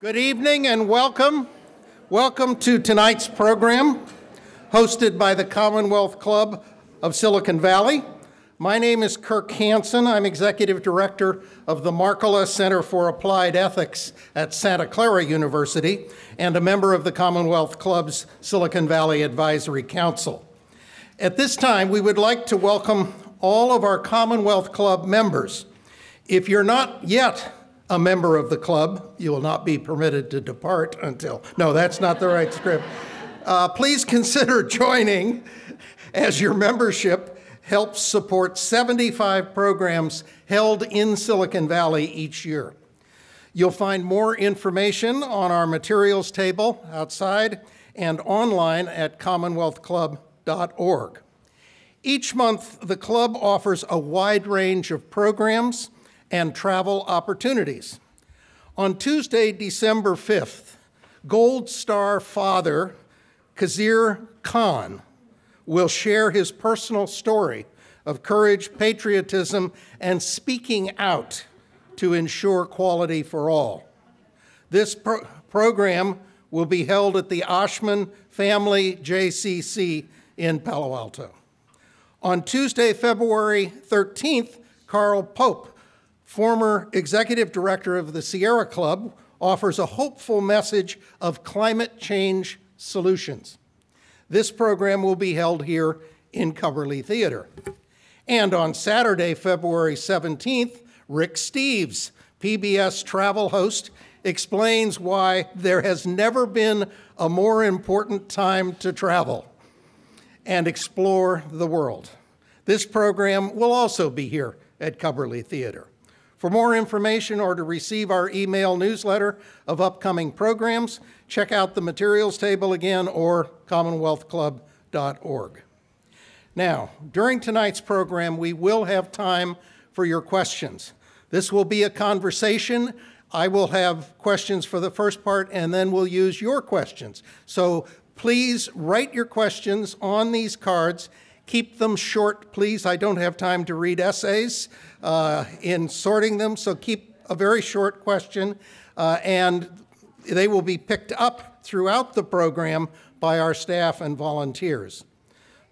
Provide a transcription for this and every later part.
Good evening and welcome. Welcome to tonight's program, hosted by the Commonwealth Club of Silicon Valley. My name is Kirk Hansen. I'm Executive Director of the Markkula Center for Applied Ethics at Santa Clara University and a member of the Commonwealth Club's Silicon Valley Advisory Council. At this time, we would like to welcome all of our Commonwealth Club members. If you're not yet a member of the club, you will not be permitted to depart until, no, that's not the right script. Please consider joining, as your membership helps support 75 programs held in Silicon Valley each year. You'll find more information on our materials table outside and online at commonwealthclub.org. Each month, the club offers a wide range of programs and travel opportunities. On Tuesday, December 5th, Gold Star father Khizr Khan will share his personal story of courage, patriotism, and speaking out to ensure quality for all. This program will be held at the Oshman Family JCC in Palo Alto. On Tuesday, February 13th, Carl Pope, former executive director of the Sierra Club, offers a hopeful message of climate change solutions. This program will be held here in Cubberley Theater. And on Saturday, February 17th, Rick Steves, PBS travel host, explains why there has never been a more important time to travel and explore the world. This program will also be here at Cubberley Theater. For more information or to receive our email newsletter of upcoming programs, check out the materials table again or commonwealthclub.org. Now, during tonight's program, we will have time for your questions. This will be a conversation. I will have questions for the first part, and then we'll use your questions. So please write your questions on these cards. Keep them short, please. I don't have time to read essays in sorting them, so keep a very short question, and they will be picked up throughout the program by our staff and volunteers.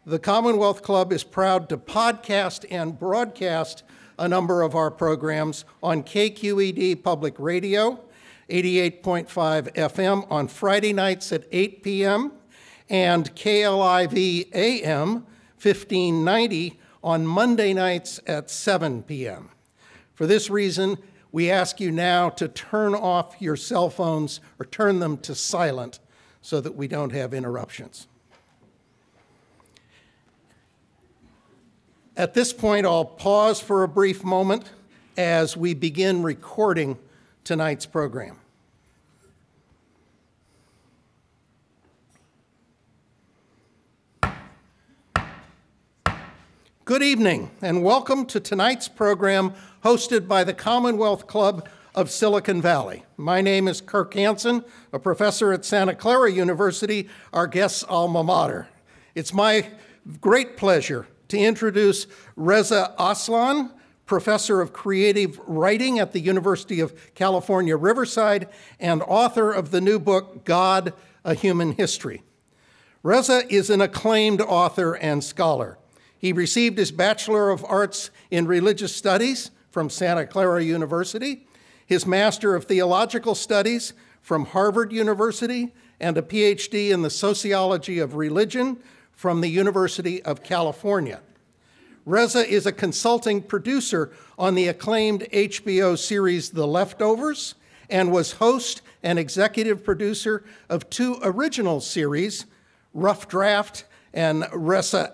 The Commonwealth Club is proud to podcast and broadcast a number of our programs on KQED Public Radio, 88.5 FM on Friday nights at 8 p.m., and KLIV AM 1590 on Monday nights at 7 p.m. For this reason, we ask you now to turn off your cell phones or turn them to silent so that we don't have interruptions. At this point, I'll pause for a brief moment as we begin recording tonight's program. Good evening, and welcome to tonight's program hosted by the Commonwealth Club of Silicon Valley. My name is Kirk Hansen, a professor at Santa Clara University, our guest's alma mater. It's my great pleasure to introduce Reza Aslan, professor of creative writing at the University of California, Riverside, and author of the new book, God, A Human History. Reza is an acclaimed author and scholar. He received his Bachelor of Arts in Religious Studies from Santa Clara University, his Master of Theological Studies from Harvard University, and a PhD in the Sociology of Religion from the University of California. Reza is a consulting producer on the acclaimed HBO series The Leftovers and was host and executive producer of two original series, Rough Draft and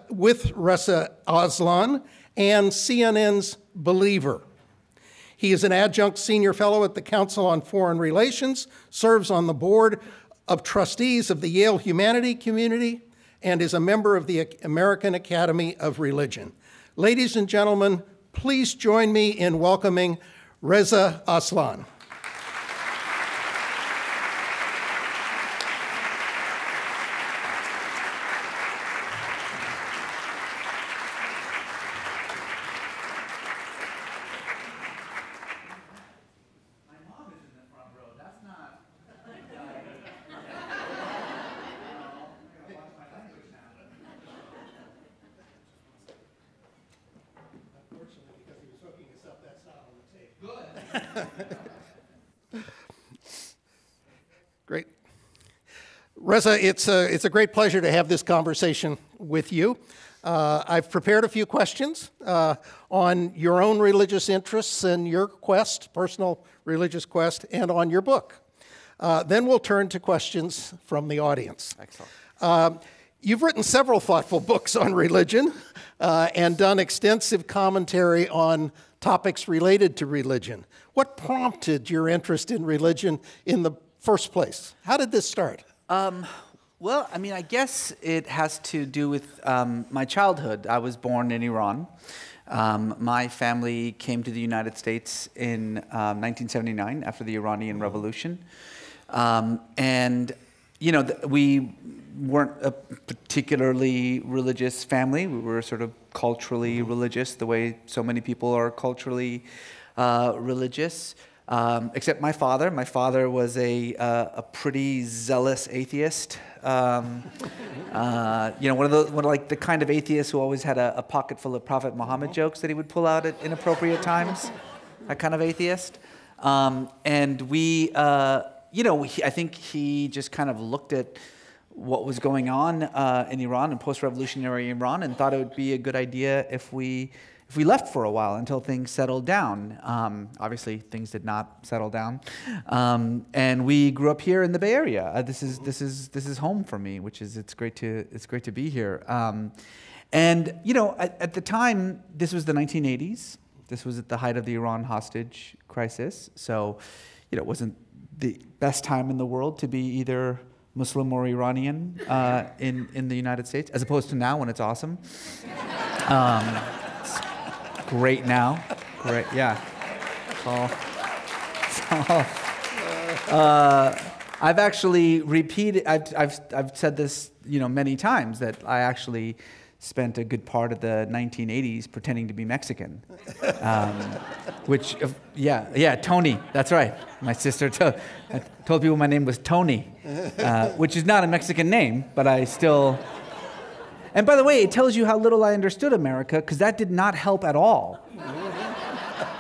with Reza Aslan, and CNN's Believer. He is an adjunct senior fellow at the Council on Foreign Relations, serves on the board of trustees of the Yale Humanity Community, and is a member of the American Academy of Religion. Ladies and gentlemen, please join me in welcoming Reza Aslan. Great. Reza, it's a great pleasure to have this conversation with you. I've prepared a few questions on your own religious interests and your quest, personal religious quest, and on your book. Then we'll turn to questions from the audience. Excellent. You've written several thoughtful books on religion and done extensive commentary on topics related to religion. What prompted your interest in religion in the first place? How did this start? Well, I mean, I guess it has to do with my childhood. I was born in Iran. My family came to the United States in 1979 after the Iranian Revolution. And, you know, we weren't a particularly religious family. We were sort of culturally religious, the way so many people are culturally religious. Except my father. My father was a pretty zealous atheist. You know, one of the kind of atheists who always had a pocket full of Prophet Muhammad jokes that he would pull out at inappropriate times. That kind of atheist. And we, you know, I think he just kind of looked at what was going on in Iran and post-revolutionary Iran and thought it would be a good idea if we left for a while until things settled down. Obviously, things did not settle down, and we grew up here in the Bay Area. This is home for me, which is it's great to be here. And you know, at the time, this was the 1980s. This was at the height of the Iran hostage crisis. So, you know, it wasn't the best time in the world to be either Muslim or Iranian in the United States, as opposed to now when it's awesome. Great now. Great, yeah. I've actually repeated, I've said this, you know, many times, that I actually spent a good part of the 1980s pretending to be Mexican. Which, yeah, Tony, that's right. My sister I told people my name was Tony, which is not a Mexican name, but I still... And by the way, it tells you how little I understood America, because that did not help at all.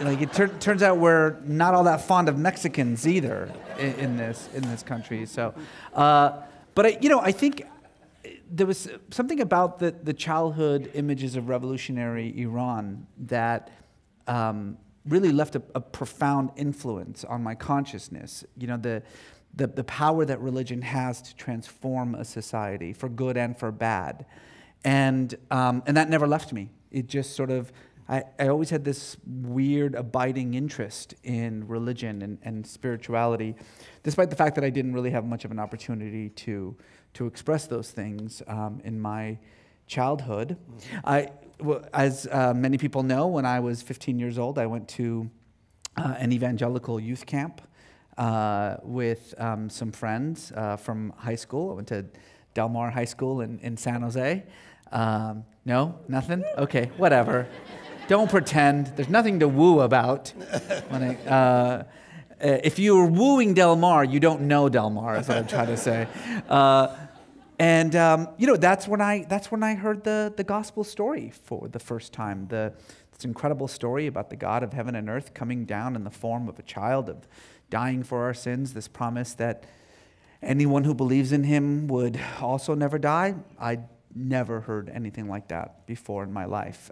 Like it turns out we're not all that fond of Mexicans either in this country. So, but I think there was something about the childhood images of revolutionary Iran that really left a profound influence on my consciousness. You know, the power that religion has to transform a society for good and for bad. And that never left me. It just sort of, I always had this weird abiding interest in religion and spirituality, despite the fact that I didn't really have much of an opportunity to express those things in my childhood. As many people know, when I was 15 years old, I went to an evangelical youth camp with some friends from high school. I went to Del Mar High School in San Jose. No? Nothing? Okay, whatever. Don't pretend. There's nothing to woo about. If you're wooing Del Mar, you don't know Del Mar, is what I'm trying to say. You know, that's when I heard the gospel story for the first time. This incredible story about the God of heaven and earth coming down in the form of a child, of dying for our sins, this promise that anyone who believes in him would also never die. I never heard anything like that before in my life.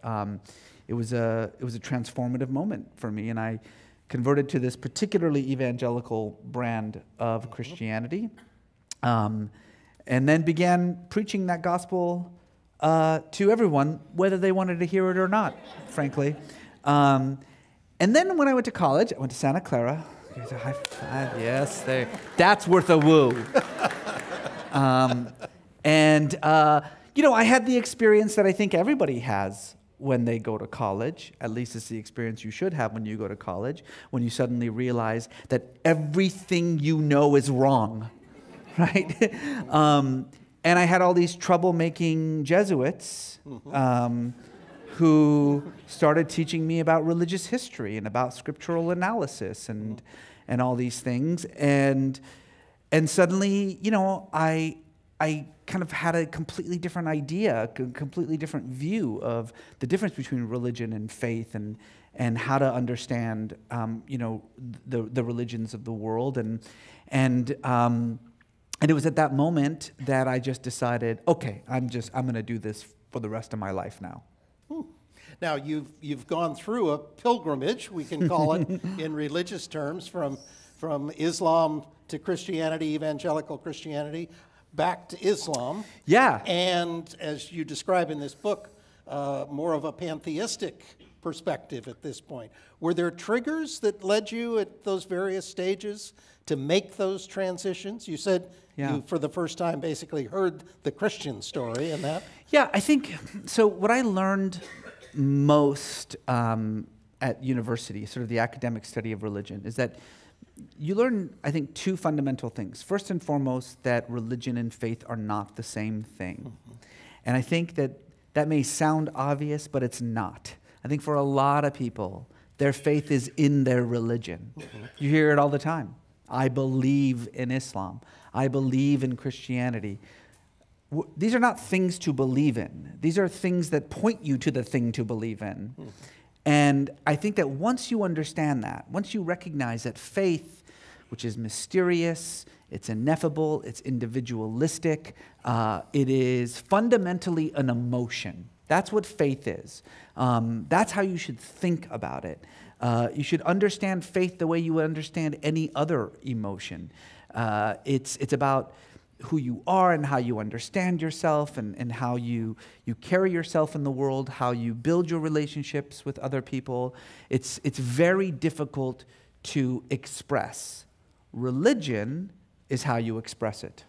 It was a transformative moment for me, and I converted to this particularly evangelical brand of Christianity, and then began preaching that gospel to everyone, whether they wanted to hear it or not, frankly. And then when I went to college, I went to Santa Clara. There's a high five. Yes, that's worth a woo. You know, I had the experience that I think everybody has when they go to college. At least it's the experience you should have when you go to college, when you suddenly realize that everything you know is wrong, right? And I had all these troublemaking Jesuits who started teaching me about religious history and about scriptural analysis and all these things. And suddenly, you know, I kind of had a completely different idea, a completely different view of the difference between religion and faith, and how to understand, the religions of the world, and it was at that moment that I just decided, okay, I'm going to do this for the rest of my life now. Now, you've gone through a pilgrimage, we can call it, in religious terms, from Islam to Christianity, evangelical Christianity, back to Islam. Yeah. And as you describe in this book, more of a pantheistic perspective at this point. Were there triggers that led you at those various stages to make those transitions? You said you, for the first time, basically heard the Christian story in that. Yeah, I think, so what I learned most at university, sort of the academic study of religion, is that you learn, I think, two fundamental things. First and foremost, that religion and faith are not the same thing. Mm-hmm. And I think that may sound obvious, but it's not. I think for a lot of people, their faith is in their religion. Mm-hmm. You hear it all the time. I believe in Islam. I believe in Christianity. These are not things to believe in. These are things that point you to the thing to believe in. Mm-hmm. And I think that once you understand that, once you recognize that faith, which is mysterious, it's ineffable, it's individualistic, it is fundamentally an emotion. That's what faith is. That's how you should think about it. You should understand faith the way you would understand any other emotion. It's about who you are and how you understand yourself, and how you carry yourself in the world, how you build your relationships with other people. It's very difficult to express. Religion is how you express it.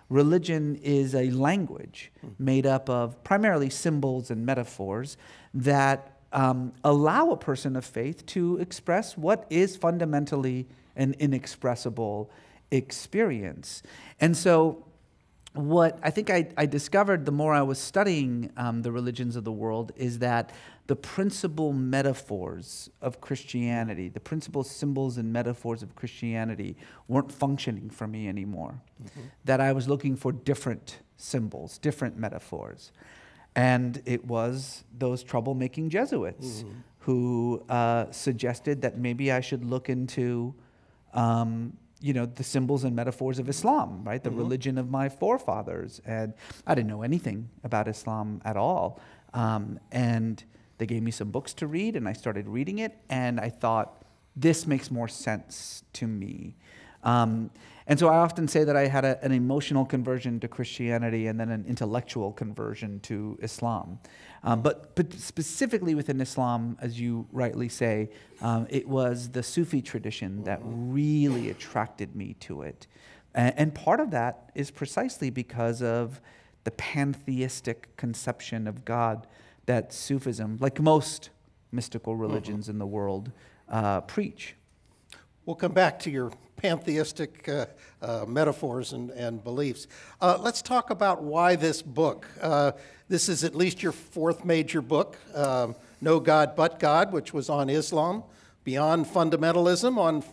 Religion is a language made up of primarily symbols and metaphors that allow a person of faith to express what is fundamentally an inexpressible experience. And so what I think I discovered the more I was studying the religions of the world is that the principal metaphors of Christianity, the principal symbols and metaphors of Christianity weren't functioning for me anymore. Mm-hmm. That I was looking for different symbols, different metaphors. And it was those troublemaking Jesuits who suggested that maybe I should look into the symbols and metaphors of Islam, right? The religion of my forefathers. And I didn't know anything about Islam at all. And they gave me some books to read, and I started reading it, and I thought, this makes more sense to me. And so I often say that I had an emotional conversion to Christianity and then an intellectual conversion to Islam. But specifically within Islam, as you rightly say, it was the Sufi tradition that really attracted me to it. And part of that is precisely because of the pantheistic conception of God that Sufism, like most mystical religions in the world, preach. We'll come back to your pantheistic metaphors and beliefs. Let's talk about why this book. This is at least your fourth major book, No God But God, which was on Islam, Beyond Fundamentalism, on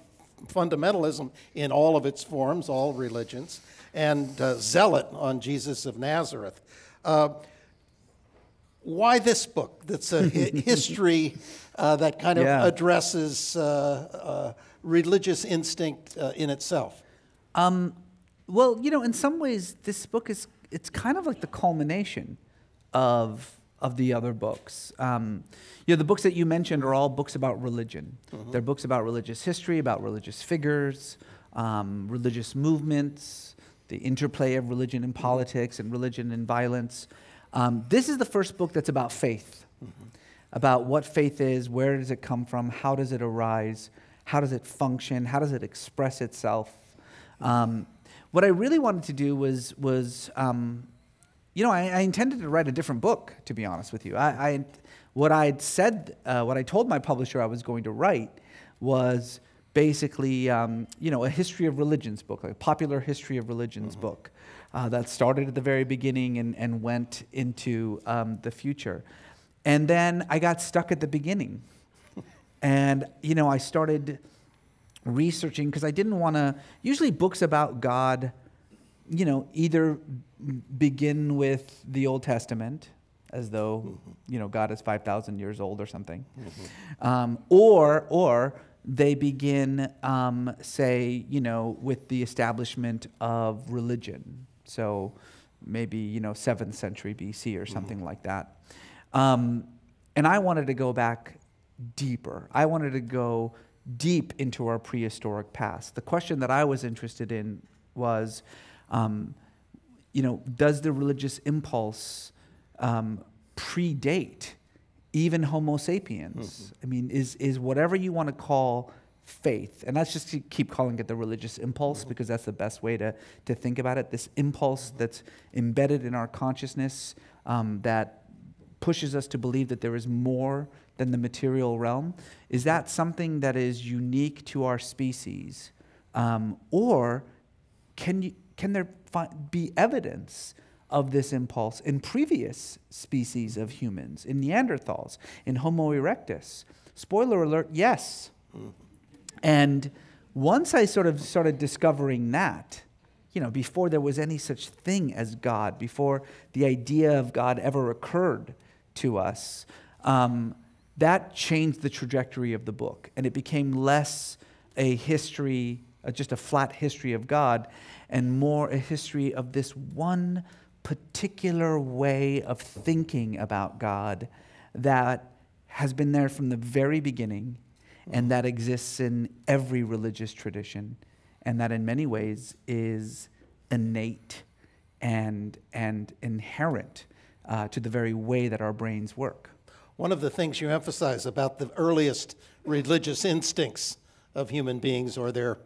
fundamentalism in all of its forms, all religions, and Zealot on Jesus of Nazareth. Why this book that's a history that kind of addresses religious instinct in itself? Well, in some ways, this book it's kind of like the culmination of the other books. The books that you mentioned are all books about religion. Mm-hmm. They're books about religious history, about religious figures, religious movements, the interplay of religion and politics and religion and violence. This is the first book that's about faith, about what faith is, where does it come from, how does it arise, how does it function, how does it express itself. What I really wanted to do was I intended to write a different book, to be honest with you. What I told my publisher I was going to write was basically, a history of religions book, like a popular history of religions book. That started at the very beginning and went into the future. And then I got stuck at the beginning. And, I started researching because I didn't want to... Usually books about God either begin with the Old Testament, as though, God is 5,000 years old or something, or they begin, say, with the establishment of religion. So maybe, 7th century BC or something like that. And I wanted to go back deeper. I wanted to go deep into our prehistoric past. The question that I was interested in was, does the religious impulse predate even Homo sapiens? I mean, is whatever you want to call faith, and let's just keep calling it the religious impulse because that's the best way to think about it, this impulse that's embedded in our consciousness that pushes us to believe that there is more than the material realm. Is that something that is unique to our species? Or can there be evidence of this impulse in previous species of humans, in Neanderthals, in Homo erectus? Spoiler alert, yes. And once I sort of started discovering that, before there was any such thing as God, before the idea of God ever occurred to us, that changed the trajectory of the book. And it became less a history, just a flat history of God, and more a history of this one particular way of thinking about God that has been there from the very beginning and that exists in every religious tradition, and that in many ways is innate and inherent to the very way that our brains work. One of the things you emphasize about the earliest religious instincts of human beings or their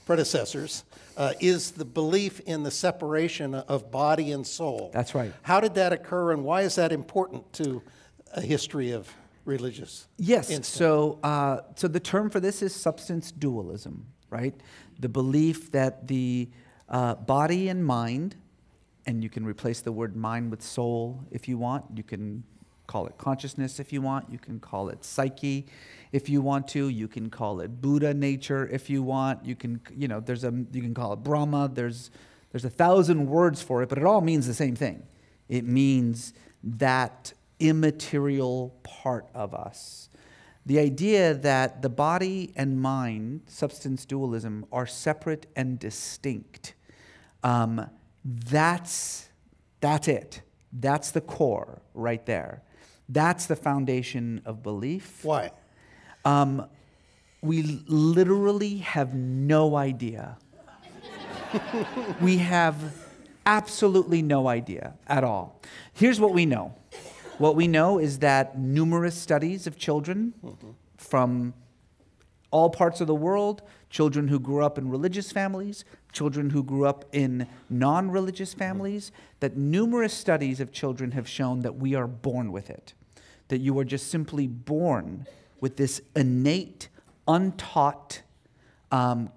predecessors is the belief in the separation of body and soul. That's right. How did that occur, and why is that important to a history of religious instincts? So the term for this is substance dualism, right? The belief that the body and mind, and you can replace the word mind with soul if you want. You can call it consciousness if you want. You can call it psyche if you want to. You can call it Buddha nature if you want. You can, you can call it Brahma. There's 1,000 words for it, but it all means the same thing. It means that immaterial part of us. The idea that the body and mind, substance dualism, are separate and distinct. That's it. That's the core right there. That's the foundation of belief. Why? We literally have no idea. We have absolutely no idea at all. Here's what we know. What we know is that numerous studies of children from all parts of the world, children who grew up in religious families, children who grew up in non-religious families, that numerous studies of children have shown that we are born with it, that you are just simply born with this innate, untaught,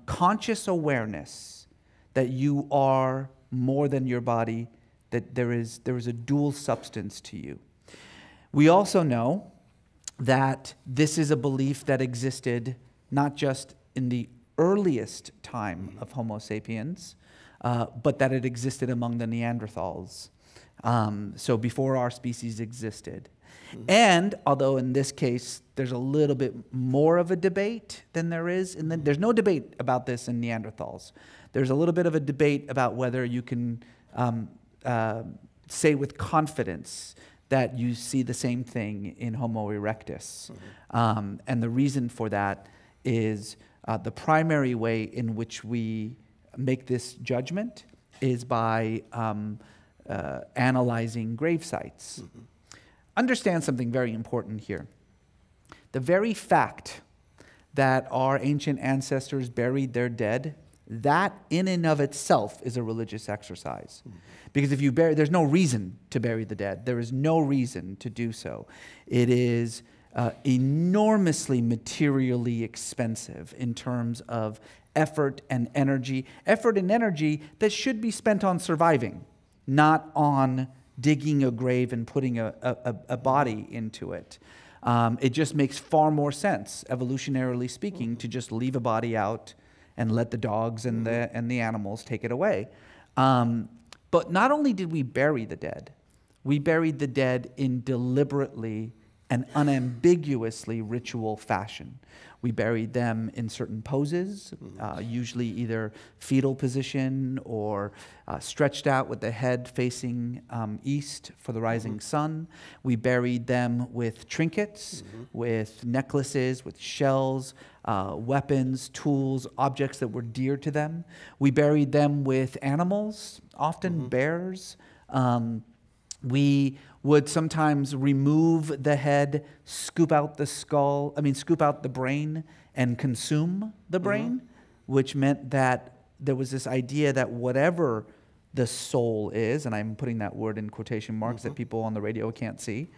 conscious awareness that you are more than your body, that there is a dual substance to you. We also know that this is a belief that existed not just in the earliest time of Homo sapiens, but that it existed among the Neanderthals, so before our species existed. And although in this case there's a little bit more of a debate than there is, there's no debate about this in Neanderthals. There's a little bit of a debate about whether you can say with confidence that you see the same thing in Homo erectus. And the reason for that is the primary way in which we make this judgment is by analyzing grave sites. Understand something very important here. The very fact that our ancient ancestors buried their dead, that in and of itself is a religious exercise. Because if you bury, there's no reason to bury the dead. There is no reason to do so. It is enormously materially expensive in terms of effort and energy that should be spent on surviving, not on digging a grave and putting a body into it. It just makes far more sense, evolutionarily speaking, to just leave a body out and let the dogs and the animals take it away. But not only did we bury the dead, we buried the dead in deliberately and unambiguously ritual fashion. We buried them in certain poses, usually either fetal position or stretched out with the head facing east for the rising sun. We buried them with trinkets, with necklaces, with shells, weapons, tools, objects that were dear to them. We buried them with animals, often bears. We would sometimes remove the head, scoop out the brain and consume the brain, which meant that there was this idea that whatever the soul is, and I'm putting that word in quotation marks that people on the radio can't see,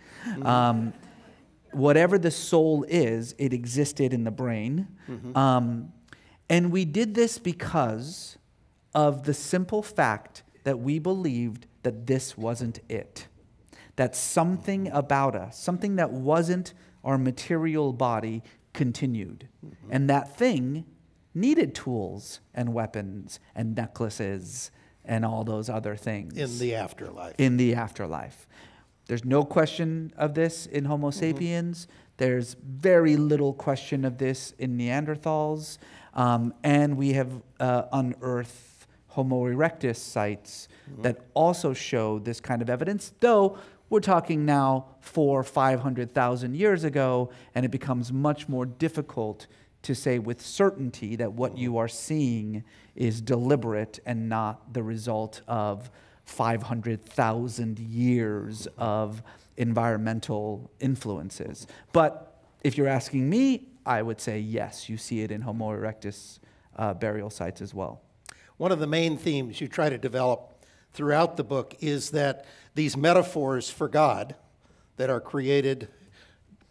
whatever the soul is, it existed in the brain. And we did this because of the simple fact that we believed that this wasn't it. That something about us, something that wasn't our material body, continued. And that thing needed tools and weapons and necklaces and all those other things. In the afterlife. In the afterlife. There's no question of this in Homo sapiens. There's very little question of this in Neanderthals. And we have unearthed Homo erectus sites that also show this kind of evidence, though we're talking now 400,000 or 500,000 years ago, and it becomes much more difficult to say with certainty that what you are seeing is deliberate and not the result of 500,000 years of environmental influences. But if you're asking me, I would say yes, you see it in Homo erectus burial sites as well. One of the main themes you try to develop throughout the book is that these metaphors for God that are created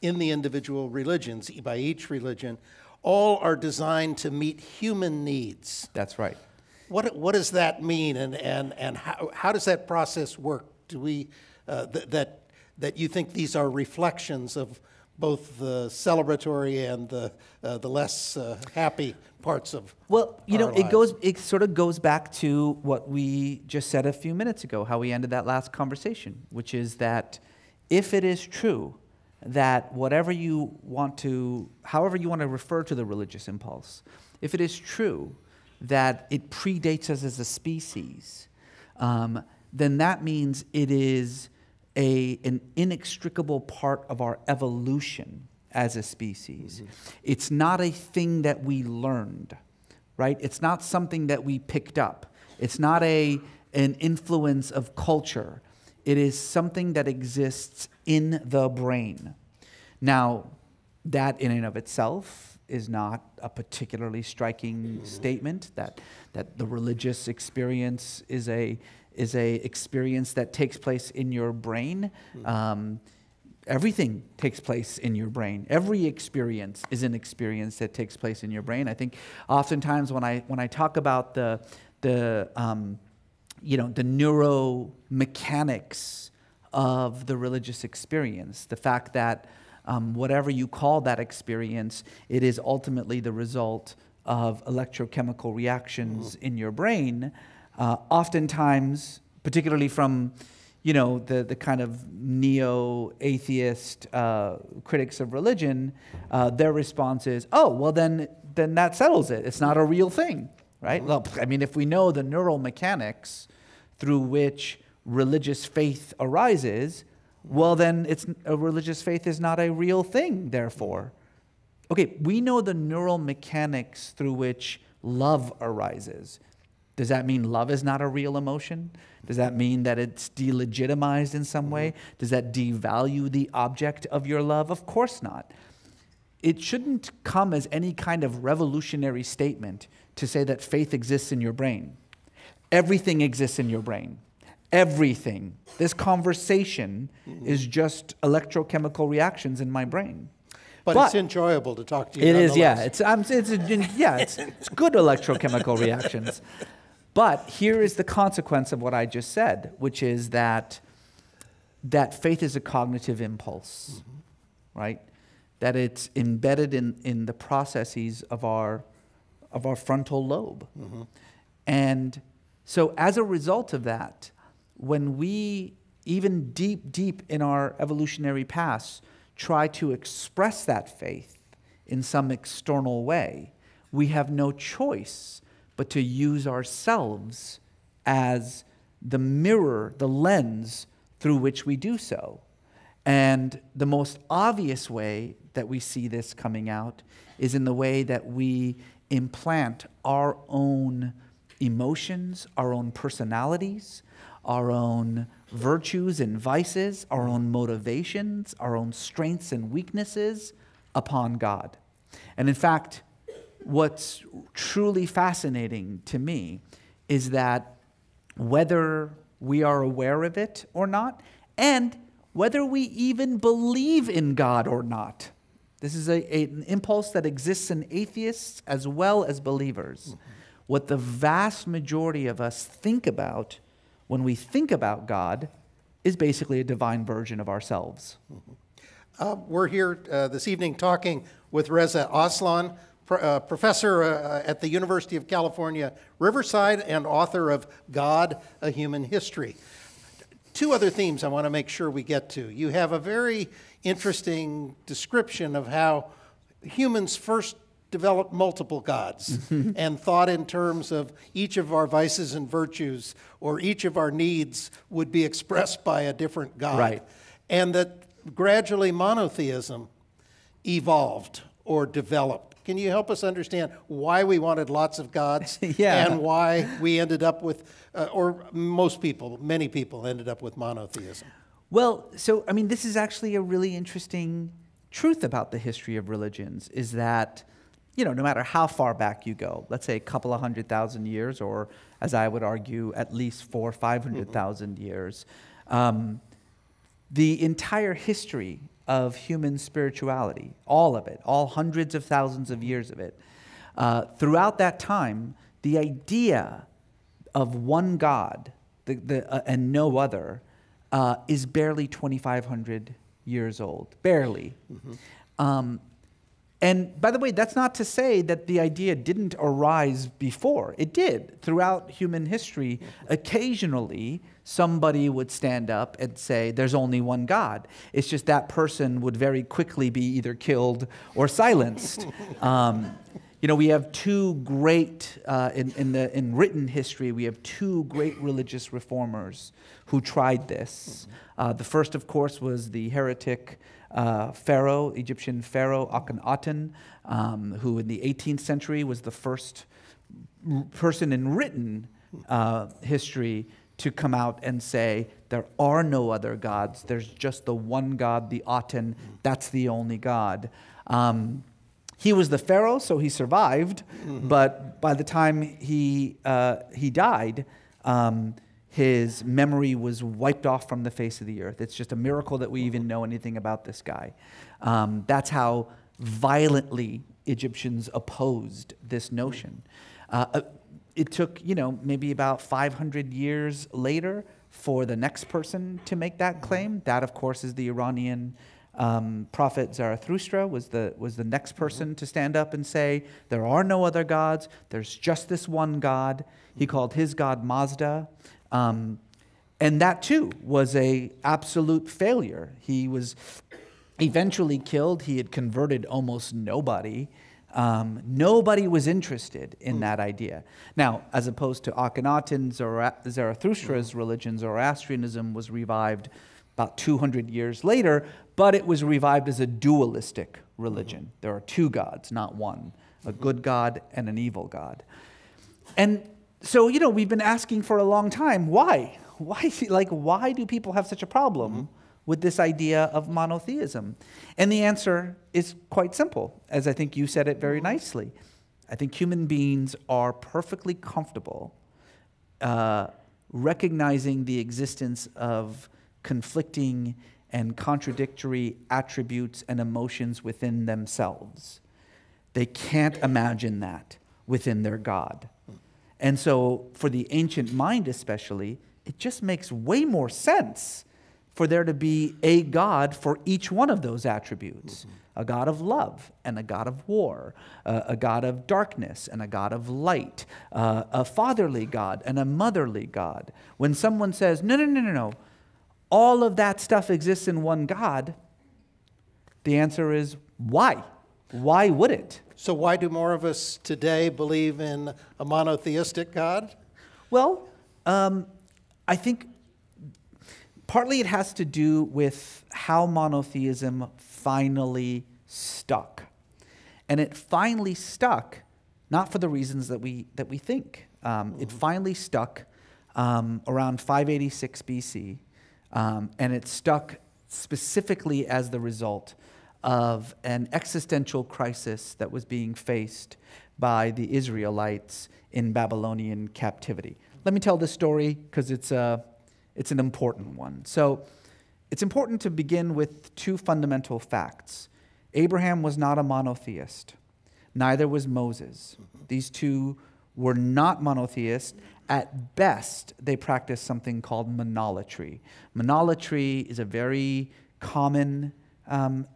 in the individual religions, by each religion, all are designed to meet human needs. That's right. What does that mean, and how does that process work? Do we that you think these are reflections of both the celebratory and the less happy parts of it sort of goes back to what we just said a few minutes ago, how we ended that last conversation, which is that if it is true that however you want to refer to the religious impulse, if it is true that it predates us as a species, then that means it is an inextricable part of our evolution as a species. It's not a thing that we learned, right? It's not something that we picked up. It's not an influence of culture. It is something that exists in the brain. Now, that in and of itself is not a particularly striking statement, that the religious experience is a experience that takes place in your brain. Everything takes place in your brain. Every experience is an experience that takes place in your brain. I think oftentimes when I talk about the neuromechanics of the religious experience, the fact that whatever you call that experience, it is ultimately the result of electrochemical reactions in your brain. Oftentimes, particularly from the kind of neo-atheist critics of religion, their response is, oh, well, then that settles it. It's not a real thing, right? Well, I mean, if we know the neural mechanics through which religious faith arises, well, then a religious faith is not a real thing, therefore. Okay, we know the neural mechanics through which love arises. Does that mean love is not a real emotion? Does that mean that it's delegitimized in some way? Does that devalue the object of your love? Of course not. It shouldn't come as any kind of revolutionary statement to say that faith exists in your brain. Everything exists in your brain. Everything. This conversation is just electrochemical reactions in my brain. But it's enjoyable to talk to you. It is, yeah. It's good electrochemical reactions. But here is the consequence of what I just said, which is that faith is a cognitive impulse, right? That it's embedded in the processes of our our frontal lobe. And so as a result of that, when we, even deep in our evolutionary past, try to express that faith in some external way, we have no choice but to use ourselves as the mirror, the lens through which we do so. And the most obvious way that we see this coming out is in the way that we implant our own emotions, our own personalities, our own virtues and vices, our own motivations, our own strengths and weaknesses upon God. And in fact, what's truly fascinating to me is that whether we are aware of it or not, and whether we even believe in God or not, this is an impulse that exists in atheists as well as believers. What the vast majority of us think about when we think about God is basically a divine version of ourselves. We're here this evening talking with Reza Aslan, professor at the University of California, Riverside, and author of God, A Human History. Two other themes I want to make sure we get to. You have a very interesting description of how humans first developed multiple gods and thought in terms of each of our vices and virtues or each of our needs would be expressed by a different god. Right. And that gradually monotheism evolved or developed. Can you help us understand why we wanted lots of gods and why we ended up with, or most people, many people ended up with monotheism? Well, so, I mean, this is actually a really interesting truth about the history of religions, is that, you know, no matter how far back you go, let's say a couple of 100,000 years, or as I would argue, at least 400,000 or 500,000 years, the entire history of human spirituality, all of it, all hundreds of thousands of years of it, throughout that time, the idea of one God and no other is barely 2,500 years old, barely. And by the way, that's not to say that the idea didn't arise before. It did. Throughout human history, occasionally somebody would stand up and say, there's only one God. It's just that person would very quickly be either killed or silenced. You know, we have two great, in written history, we have two great religious reformers who tried this. The first, of course, was the heretic pharaoh, Egyptian pharaoh Akhenaten, who in the 18th century was the first person in written history to come out and say, there are no other gods, there's just the one God, the Aten, that's the only God. He was the pharaoh, so he survived, but by the time he died, his memory was wiped off from the face of the earth. It's just a miracle that we even know anything about this guy. That's how violently Egyptians opposed this notion. It took, you know, maybe about 500 years later for the next person to make that claim. That, of course, is the Iranian prophet Zarathustra was the next person to stand up and say, there are no other gods, there's just this one God. He called his God Mazda. And that too was a absolute failure. He was eventually killed. He had converted almost nobody. Nobody was interested in that idea. Now, as opposed to Akhenaten, Zarathustra's religion, Zoroastrianism, was revived about 200 years later, but it was revived as a dualistic religion. There are two gods, not one, a good God and an evil God. And so, you know, we've been asking for a long time, why? Why do people have such a problem with this idea of monotheism? And the answer is quite simple, as I think you said it very nicely. I think human beings are perfectly comfortable recognizing the existence of conflicting and contradictory attributes and emotions within themselves. They can't imagine that within their God. And so for the ancient mind especially, it just makes way more sense for there to be a God for each one of those attributes. A God of love and a God of war, a God of darkness and a God of light, a fatherly God and a motherly God. When someone says, no, all of that stuff exists in one God, the answer is why? Why would it? So why do more of us today believe in a monotheistic God? Well, I think partly it has to do with how monotheism finally stuck. And it finally stuck, not for the reasons that we think. It finally stuck around 586 BC, and it stuck specifically as the result of an existential crisis that was being faced by the Israelites in Babylonian captivity. Let me tell this story because it's an important one. So it's important to begin with two fundamental facts. Abraham was not a monotheist. Neither was Moses. These two were not monotheists. At best, they practiced something called monolatry. Monolatry is a very common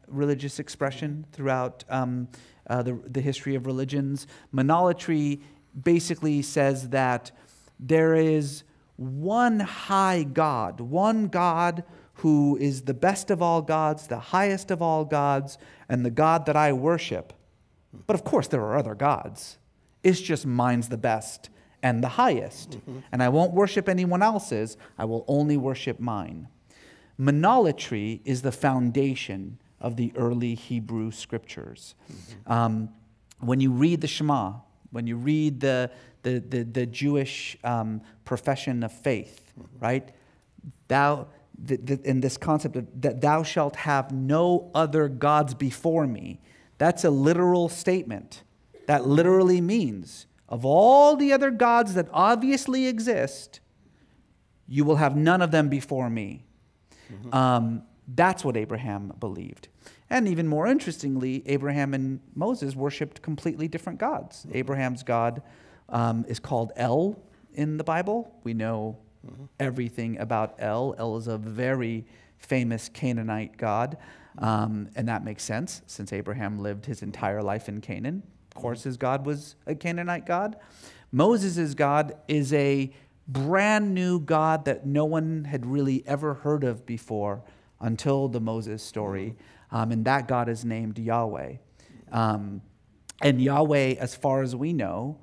religious expression throughout the history of religions. Monolatry basically says that there is one high God, one God who is the best of all gods, the highest of all gods, and the God that I worship. But of course, there are other gods. It's just mine's the best and the highest. And I won't worship anyone else's. I will only worship mine. Monolatry is the foundation of the early Hebrew scriptures. When you read the Shema, when you read the Jewish profession of faith, right? In this concept of that thou shalt have no other gods before me, that's a literal statement. That literally means of all the other gods that obviously exist, you will have none of them before me. That's what Abraham believed. And even more interestingly, Abraham and Moses worshipped completely different gods. Abraham's God is called El in the Bible. We know everything about El. El is a very famous Canaanite god, and that makes sense since Abraham lived his entire life in Canaan. Of course, his God was a Canaanite god. Moses' God is a brand new God that no one had really ever heard of before until the Moses story, and that God is named Yahweh. And Yahweh, as far as we know,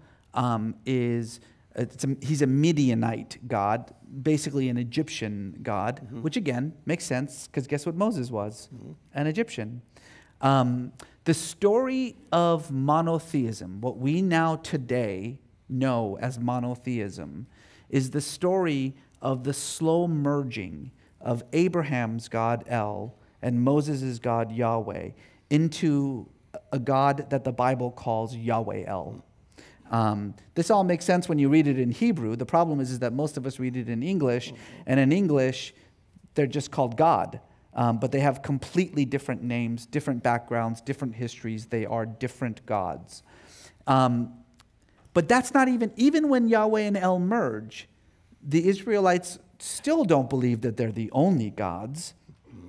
he's a Midianite God, basically an Egyptian God, which again makes sense because guess what Moses was? An Egyptian. The story of monotheism, what we now today know as monotheism, is the story of the slow merging of Abraham's God El and Moses' God Yahweh into a God that the Bible calls Yahweh El. This all makes sense when you read it in Hebrew. The problem is that most of us read it in English, and in English, they're just called God. But they have completely different names, different backgrounds, different histories. They are different gods. But that's not even when Yahweh and El merge, the Israelites still don't believe that they're the only gods.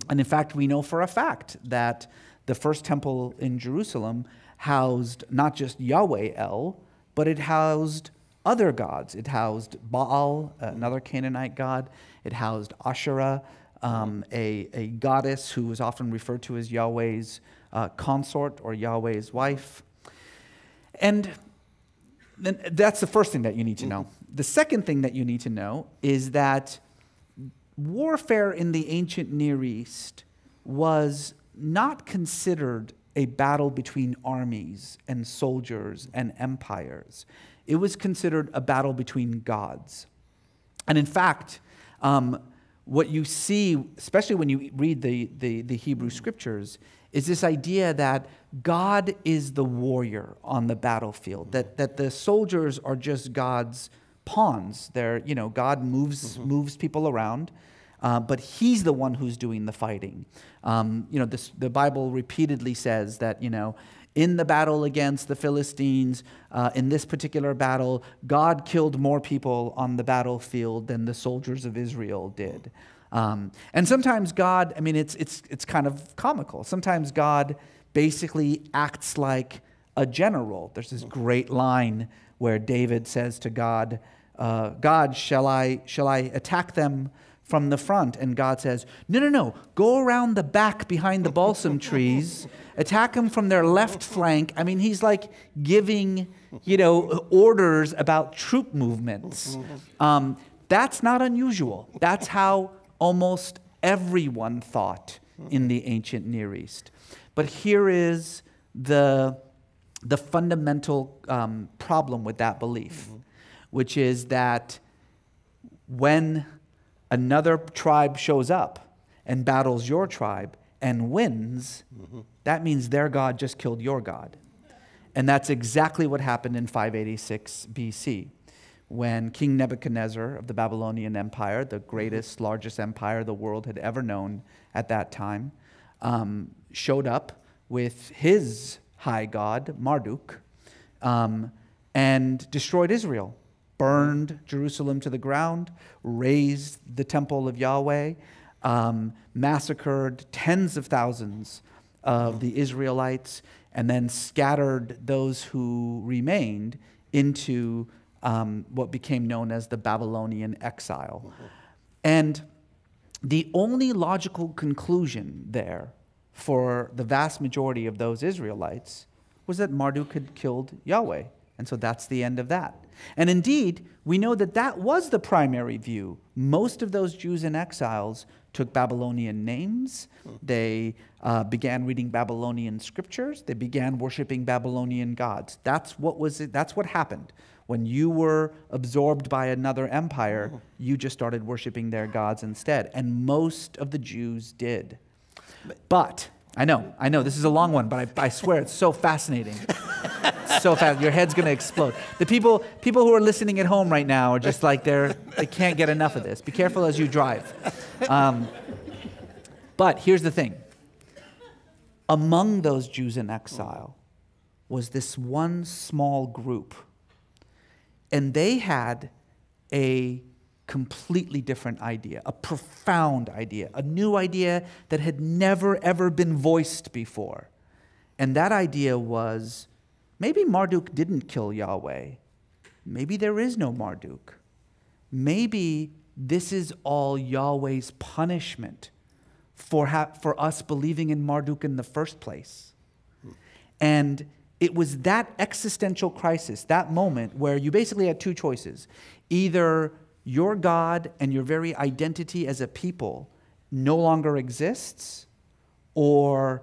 And in fact, we know for a fact that the first temple in Jerusalem housed not just Yahweh El, but it housed other gods. It housed Baal, another Canaanite god. It housed Asherah, a goddess who was often referred to as Yahweh's consort or Yahweh's wife. And then that's the first thing that you need to know. The second thing that you need to know is that warfare in the ancient Near East was not considered a battle between armies and soldiers and empires. It was considered a battle between gods. And in fact, what you see, especially when you read the Hebrew scriptures, is this idea that God is the warrior on the battlefield, that the soldiers are just God's pawns. God moves people around, but he's the one who's doing the fighting. The Bible repeatedly says that, in the battle against the Philistines, in this particular battle, God killed more people on the battlefield than the soldiers of Israel did. And sometimes God, I mean, it's kind of comical. Sometimes God basically acts like a general. There's this great line where David says to God, God, shall I attack them from the front? And God says, no, go around the back behind the balsam trees, attack them from their left flank. I mean, he's like giving, orders about troop movements. That's not unusual. That's how almost everyone thought in the ancient Near East. But here is the fundamental problem with that belief, which is that when another tribe shows up and battles your tribe and wins, that means their God just killed your God. And that's exactly what happened in 586 BC, when King Nebuchadnezzar of the Babylonian Empire, the greatest, largest empire the world had ever known at that time, showed up with his high god, Marduk, and destroyed Israel, burned Jerusalem to the ground, razed the temple of Yahweh, massacred tens of thousands of the Israelites, and then scattered those who remained into what became known as the Babylonian exile. And the only logical conclusion there for the vast majority of those Israelites was that Marduk had killed Yahweh. And so that's the end of that. And indeed, we know that that was the primary view. Most of those Jews in exiles took Babylonian names. They began reading Babylonian scriptures. They began worshiping Babylonian gods. That's what happened. When you were absorbed by another empire, you just started worshiping their gods instead. And most of the Jews did. But, I know, this is a long one, but I swear it's so fascinating. So fast, your head's going to explode. The people who are listening at home right now are just like they can't get enough of this. Be careful as you drive. But here's the thing. Among those Jews in exile was this one small group, and they had a completely different idea, a profound idea, a new idea that had never, ever been voiced before. And that idea was, maybe Marduk didn't kill Yahweh. Maybe there is no Marduk. Maybe this is all Yahweh's punishment for us believing in Marduk in the first place. And it was that existential crisis, that moment, where you basically had two choices. Either your God and your very identity as a people no longer exists, or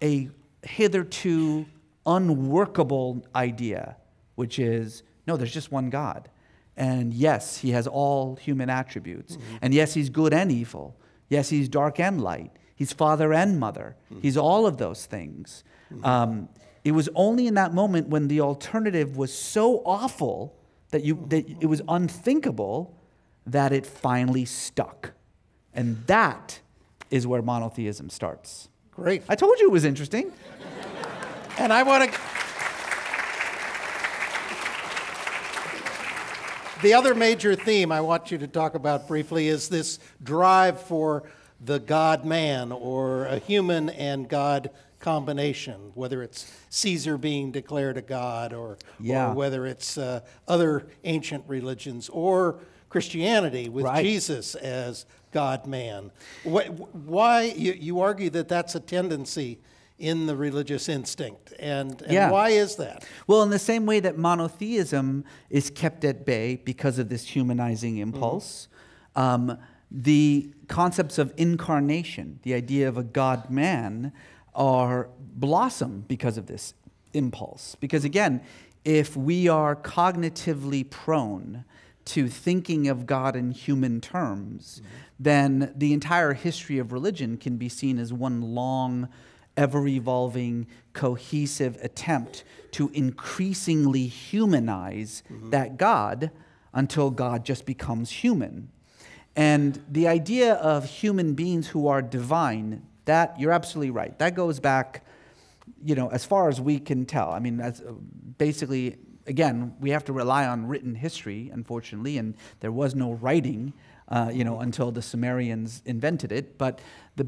a hitherto unworkable idea, which is, no, there's just one God. And yes, he has all human attributes. And yes, he's good and evil. Yes, he's dark and light. He's father and mother. He's all of those things. It was only in that moment when the alternative was so awful that it was unthinkable that it finally stuck. And that is where monotheism starts. Great. I told you it was interesting. And I want to... The other major theme I want you to talk about briefly is this drive for the God-man, or a human and God combination, whether it's Caesar being declared a god, or whether it's other ancient religions, or Christianity with Jesus as God-man. Why you argue that that's a tendency in the religious instinct, and why is that? Well, in the same way that monotheism is kept at bay because of this humanizing impulse, the concepts of incarnation, the idea of a God-man, are blossom because of this impulse. Because again, if we are cognitively prone to thinking of God in human terms, then the entire history of religion can be seen as one long, ever-evolving, cohesive attempt to increasingly humanize that God until God just becomes human. And the idea of human beings who are divine, that, you're absolutely right. That goes back, as far as we can tell. I mean, that's basically, again, we have to rely on written history, unfortunately, and there was no writing until the Sumerians invented it. But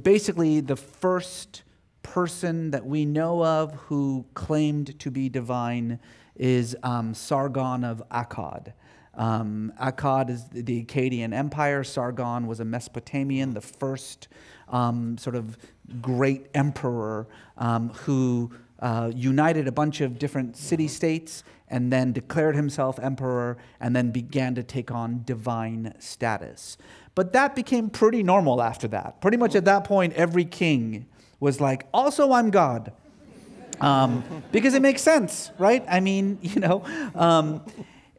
basically the first person that we know of who claimed to be divine is Sargon of Akkad. Akkad is the Akkadian Empire. Sargon was a Mesopotamian, the first sort of great emperor who united a bunch of different city-states and then declared himself emperor and then began to take on divine status. But that became pretty normal after that. Pretty much at that point, every king was like, also I'm God. Because it makes sense, right? I mean,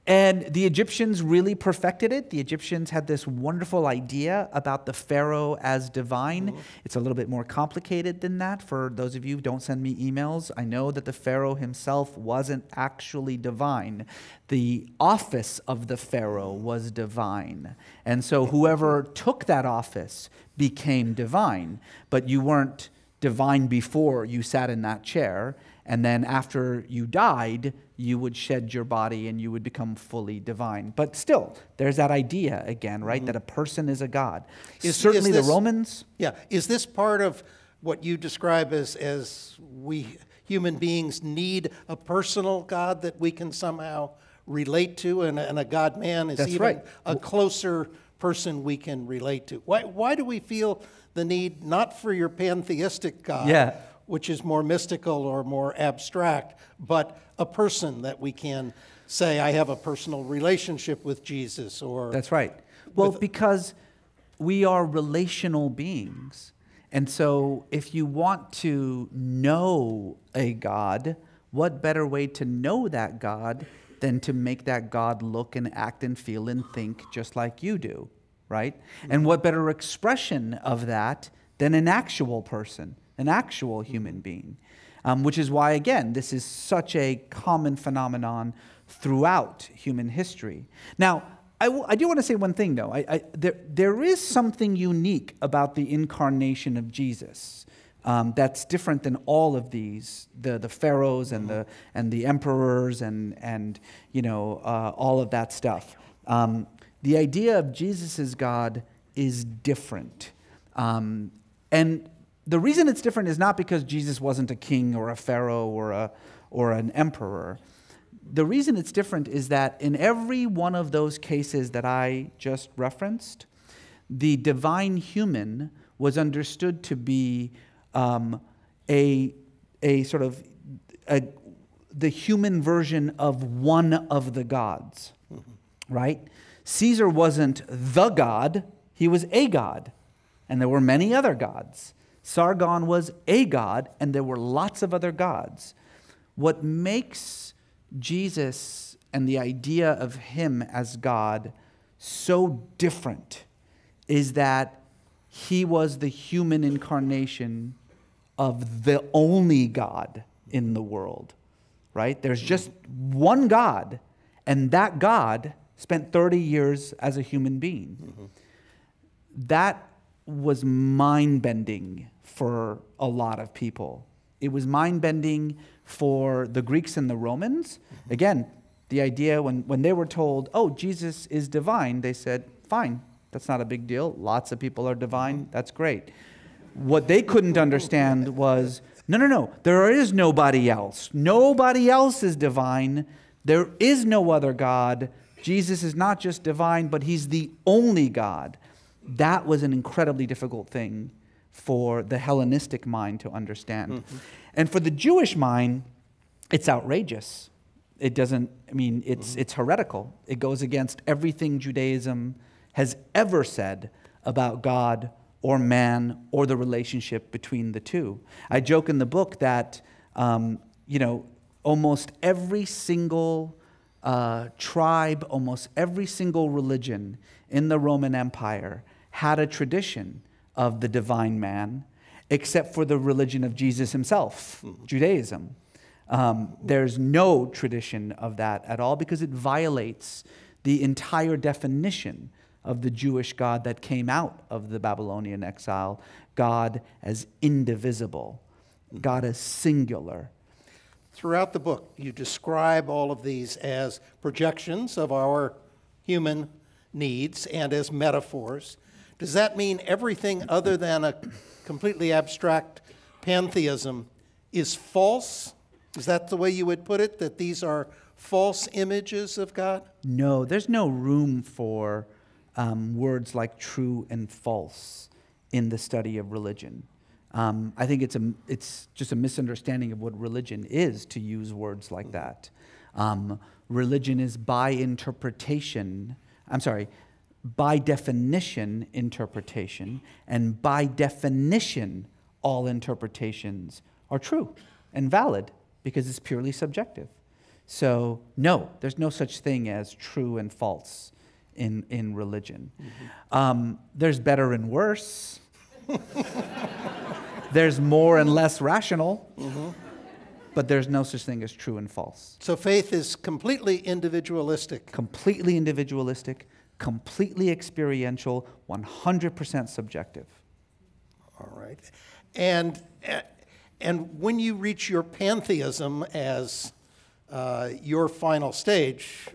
and the Egyptians really perfected it. The Egyptians had this wonderful idea about the pharaoh as divine. It's a little bit more complicated than that. For those of you who don't send me emails, I know that the pharaoh himself wasn't actually divine. The office of the pharaoh was divine. And so whoever took that office became divine. But you weren't divine before you sat in that chair. And then after you died, you would shed your body and you would become fully divine. But still, there's that idea again, right? That a person is a god. Certainly the Romans. Yeah. Is this part of what you describe as we human beings need a personal God that we can somehow relate to, and a God-man is That's even right. a closer person we can relate to? Why do we feel the need, not for your pantheistic God, which is more mystical or more abstract, but a person that we can say, I have a personal relationship with Jesus? Or That's right. Well, because we are relational beings. And so if you want to know a God, what better way to know that God than to make that God look and act and feel and think just like you do, right? And what better expression of that than an actual person, an actual human being, which is why, again, this is such a common phenomenon throughout human history. Now, I do want to say one thing, though. There is something unique about the incarnation of Jesus that's different than all of these, the pharaohs and the emperors and all of that stuff. The idea of Jesus as God is different. And the reason it's different is not because Jesus wasn't a king or a pharaoh or an emperor. The reason it's different is that in every one of those cases that I just referenced, the divine human was understood to be a sort of the human version of one of the gods, right? Caesar wasn't the god, he was a god, and there were many other gods. Sargon was a god, and there were lots of other gods. What makes Jesus and the idea of him as God so different is that he was the human incarnation of the only God in the world, right? There's just one God, and that God spent 30 years as a human being. That was mind-bending for a lot of people. It was mind-bending for the Greeks and the Romans. Again, the idea when they were told, oh, Jesus is divine, they said, fine, that's not a big deal. Lots of people are divine. That's great. What they couldn't understand was, no, there is nobody else. Nobody else is divine. There is no other God. Jesus is not just divine, but he's the only God. That was an incredibly difficult thing for the Hellenistic mind to understand. And for the Jewish mind, it's outrageous. It doesn't, it's heretical. It goes against everything Judaism has ever said about God or man or the relationship between the two. I joke in the book that, almost every single tribe, almost every single religion in the Roman Empire had a tradition of the divine man, except for the religion of Jesus himself, Judaism. There's no tradition of that at all because it violates the entire definition of the Jewish God that came out of the Babylonian exile, God as indivisible, God as singular. Throughout the book, you describe all of these as projections of our human needs and as metaphors, does that mean everything other than a completely abstract pantheism is false? Is that the way you would put it, that these are false images of God? No, there's no room for words like true and false in the study of religion. I think it's just a misunderstanding of what religion is to use words like that. Religion is by definition interpretation, and by definition all interpretations are true and valid because it's purely subjective. So no, there's no such thing as true and false in religion. Mm-hmm. There's better and worse. There's more and less rational. Mm-hmm. But there's no such thing as true and false. So faith is completely individualistic. Completely individualistic, completely experiential, 100% subjective. All right. And when you reach your pantheism as your final stage,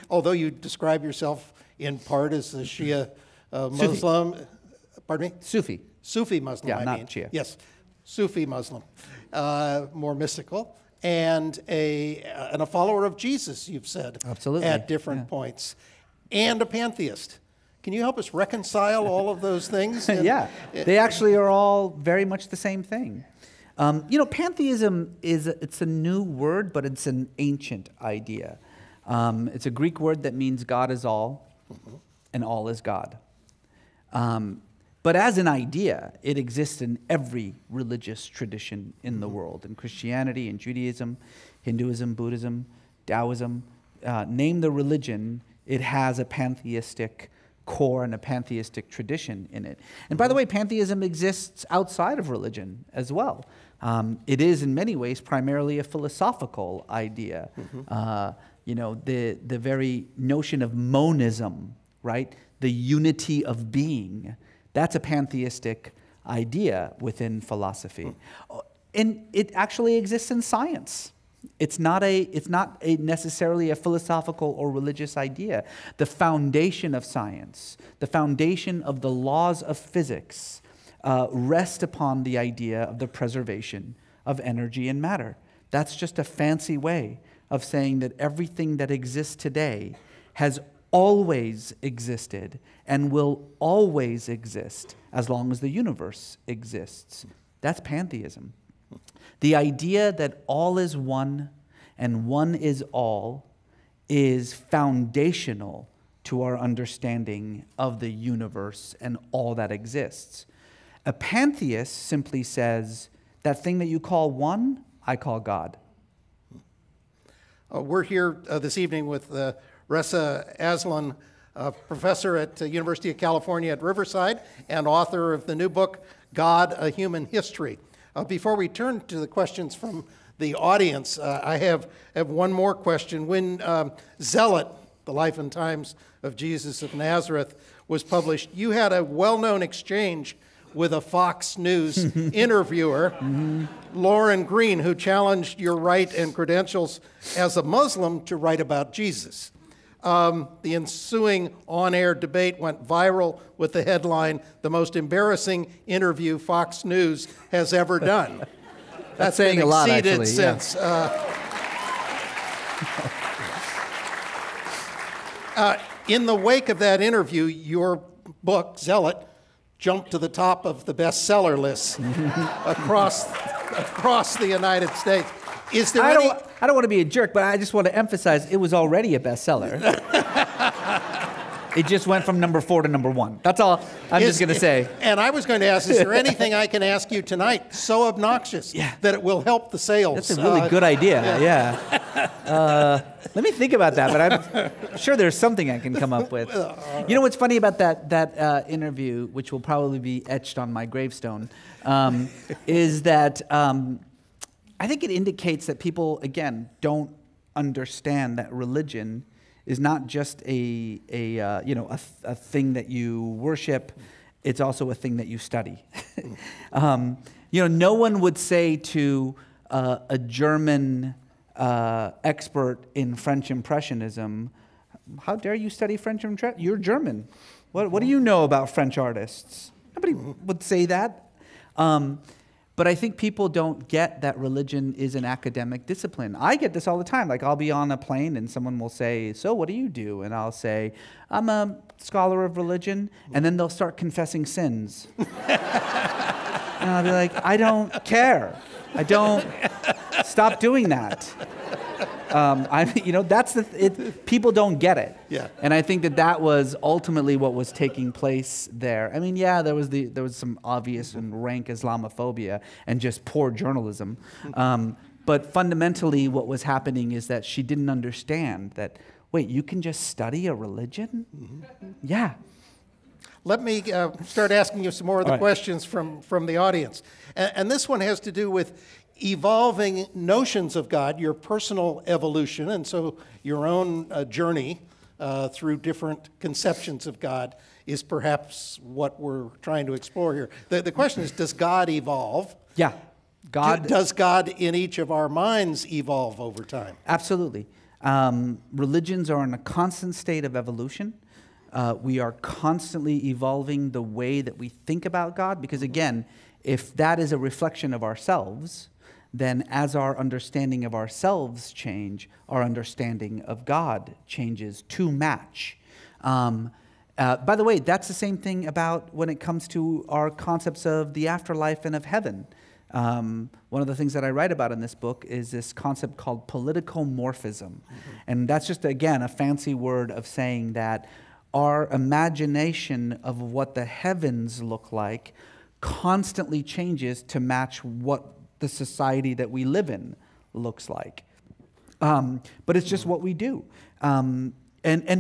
although you describe yourself in part as a Shia Muslim, pardon me? Sufi Muslim, yeah, I not mean. Shia. Yes, Sufi Muslim, more mystical, and a follower of Jesus, you've said. Absolutely. At different points, and a pantheist. Can you help us reconcile all of those things? Yeah, they actually are all very much the same thing. Pantheism it's a new word, but it's an ancient idea. It's a Greek word that means God is all, and all is God. But as an idea, it exists in every religious tradition in the world, in Christianity, in Judaism, Hinduism, Buddhism, Taoism. Name the religion, it has a pantheistic core and a pantheistic tradition in it. And by the way, pantheism exists outside of religion as well. It is in many ways primarily a philosophical idea. The very notion of monism, right? The unity of being. That's a pantheistic idea within philosophy. And it actually exists in science. It's not necessarily a philosophical or religious idea. The foundation of science, the foundation of the laws of physics, rest upon the idea of the preservation of energy and matter. That's just a fancy way of saying that everything that exists today has always existed and will always exist as long as the universe exists. That's pantheism. The idea that all is one and one is all is foundational to our understanding of the universe and all that exists. A pantheist simply says, that thing that you call one, I call God. We're here this evening with Reza Aslan, professor at the University of California at Riverside and author of the new book, God, A Human History. Before we turn to the questions from the audience, I have one more question. When Zealot, The Life and Times of Jesus of Nazareth, was published, you had a well-known exchange with a Fox News interviewer, Lauren Green, who challenged your right and credentials as a Muslim to write about Jesus. The ensuing on-air debate went viral with the headline, "The most embarrassing interview Fox News has ever done." That's saying a lot, actually. Since. In the wake of that interview, your book, Zealot, jumped to the top of the bestseller list across the United States. Is there I don't want to be a jerk, but I just want to emphasize it was already a bestseller. It just went from number 4 to number 1. That's all I'm just going to say. And I was going to ask, is there anything I can ask you tonight so obnoxious that it will help the sales? That's a really good idea, yeah. Let me think about that, but I'm sure there's something I can come up with. You know what's funny about that interview, which will probably be etched on my gravestone, is that I think it indicates that people, again, don't understand that religion is not just a thing that you worship. It's also a thing that you study. No one would say to a German expert in French Impressionism, how dare you study French and you're German. What do you know about French artists? Nobody would say that. But I think people don't get that religion is an academic discipline. I get this all the time. Like, I'll be on a plane and someone will say, so what do you do? And I'll say, I'm a scholar of religion. And then they'll start confessing sins. And I'll be like, I don't care. I don't. Stop doing that. That's people don't get it. Yeah. And I think that was ultimately what was taking place there. I mean, yeah, there was some obvious and rank Islamophobia and just poor journalism. But fundamentally what was happening is that she didn't understand that, wait, you can just study a religion? Mm-hmm. Yeah. Let me start asking you some more of the All right. questions from the audience. And this one has to do with evolving notions of God, your personal evolution, and so your own journey through different conceptions of God is perhaps what we're trying to explore here. The question is, does God evolve? Yeah. Does God in each of our minds evolve over time? Absolutely. Religions are in a constant state of evolution. We are constantly evolving the way that we think about God, because again, if that is a reflection of ourselves, then as our understanding of ourselves change, our understanding of God changes to match. By the way, that's the same thing about when it comes to our concepts of the afterlife and of heaven. One of the things that I write about in this book is this concept called political morphism. Mm-hmm. And that's just, again, a fancy word of saying that our imagination of what the heavens look like constantly changes to match what the society that we live in looks like. But it's just what we do. And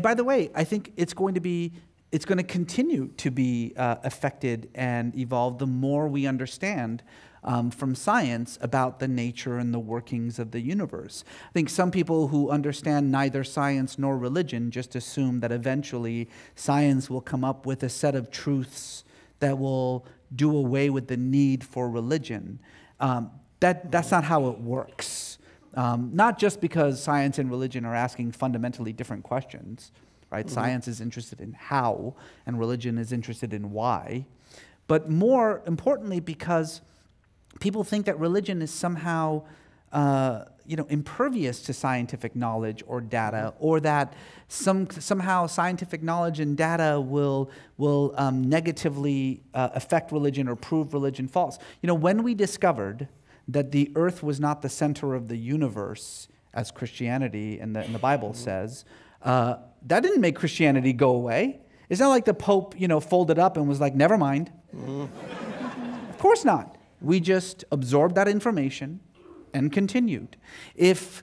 by the way, I think it's going to continue to be affected and evolve the more we understand from science about the nature and the workings of the universe. I think some people who understand neither science nor religion just assume that eventually science will come up with a set of truths that will do away with the need for religion. That's not how it works. Not just because science and religion are asking fundamentally different questions, right? Mm-hmm. Science is interested in how, and religion is interested in why. But more importantly, because people think that religion is somehow, impervious to scientific knowledge or data, or that somehow scientific knowledge and data will negatively affect religion or prove religion false. When we discovered that the earth was not the center of the universe, as Christianity and the Bible says, that didn't make Christianity go away. It's not like the Pope, folded up and was like, never mind. Of course not. We just absorbed that information and continued. If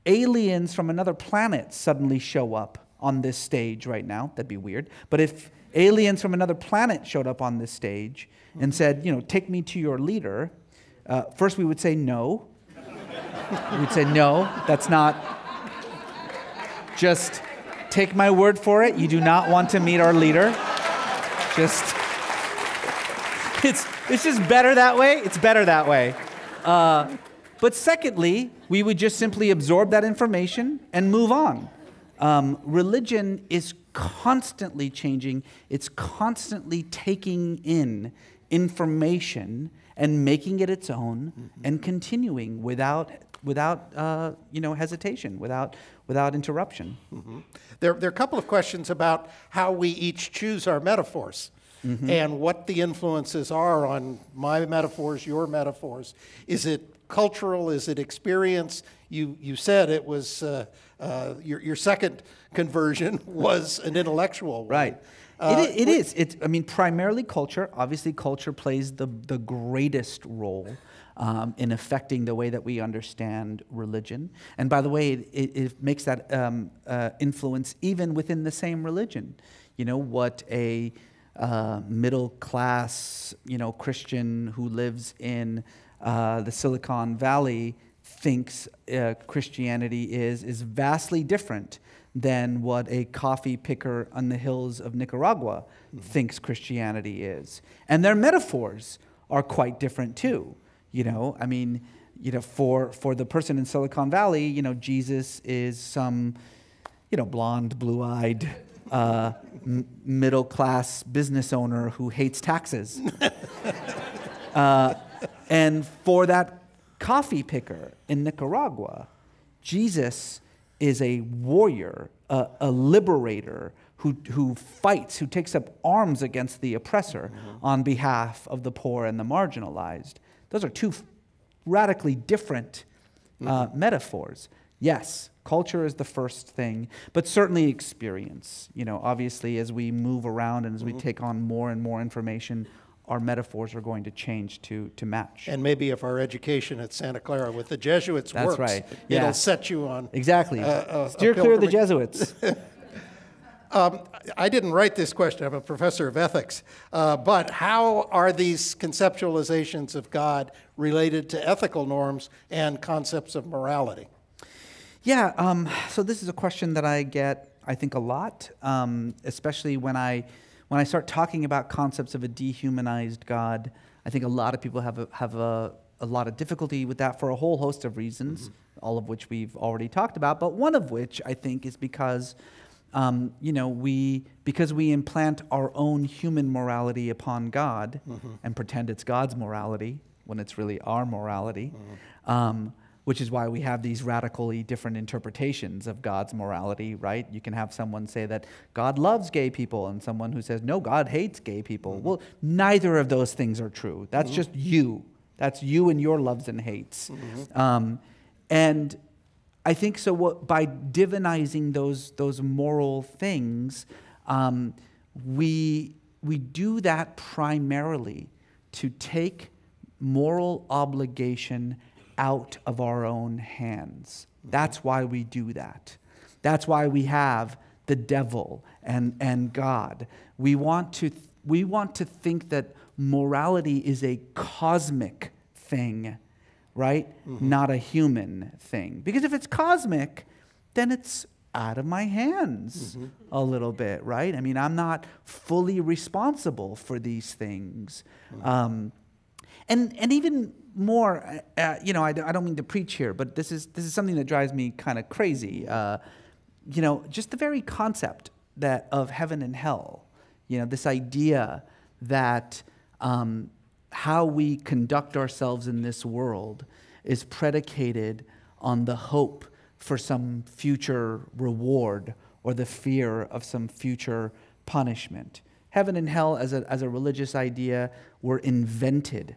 aliens from another planet suddenly show up on this stage right now, that'd be weird. But if aliens from another planet showed up on this stage and said, take me to your leader, first we would say no. We would say, no, that's not. Just take my word for it. You do not want to meet our leader. It's just better that way. It's better that way. But secondly, we would just simply absorb that information and move on. Religion is constantly changing. It's constantly taking in information and making it its own, mm-hmm. and continuing without hesitation, without interruption. Mm-hmm. There are a couple of questions about how we each choose our metaphors. Mm-hmm. And what the influences are on my metaphors, your metaphors. Is it cultural? Is it experience? You said it was your second conversion was an intellectual one. Right. It is. Primarily culture. Obviously, culture plays the greatest role in affecting the way that we understand religion. And by the way, it makes that influence even within the same religion. What a middle class, Christian who lives in the Silicon Valley thinks Christianity is vastly different than what a coffee picker on the hills of Nicaragua mm-hmm. thinks Christianity is. And their metaphors are quite different too. For the person in Silicon Valley, Jesus is some blonde, blue-eyed, middle-class business owner who hates taxes. And for that coffee picker in Nicaragua, Jesus is a warrior, a liberator who fights, who takes up arms against the oppressor on behalf of the poor and the marginalized. Those are two radically different metaphors. Yes, culture is the first thing, but certainly experience. Obviously, as we move around and as we take on more and more information, our metaphors are going to change to match. And maybe if our education at Santa Clara with the Jesuits That's works, right. Yeah. it'll set you on. Exactly. Steer clear of the Jesuits. I didn't write this question. I'm a professor of ethics. But how are these conceptualizations of God related to ethical norms and concepts of morality? Yeah, so this is a question that I get, I think, a lot, especially when I start talking about concepts of a dehumanized God. I think a lot of people have a lot of difficulty with that for a whole host of reasons, all of which we've already talked about, but one of which I think is because we implant our own human morality upon God and pretend it's God's morality when it's really our morality, which is why we have these radically different interpretations of God's morality, right? You can have someone say that God loves gay people and someone who says, no, God hates gay people. Well, neither of those things are true. That's just you. That's you and your loves and hates. And I think so. By divinizing those moral things, we do that primarily to take moral obligation out of our own hands. That's why we do that. That's why we have the devil and God. We want to think that morality is a cosmic thing, right? Not a human thing. Because if it's cosmic, then it's out of my hands a little bit, right? I mean, I'm not fully responsible for these things. And even more, I don't mean to preach here, but this is something that drives me kind of crazy. Just the very concept of heaven and hell. This idea that how we conduct ourselves in this world is predicated on the hope for some future reward or the fear of some future punishment. Heaven and hell as a religious idea were invented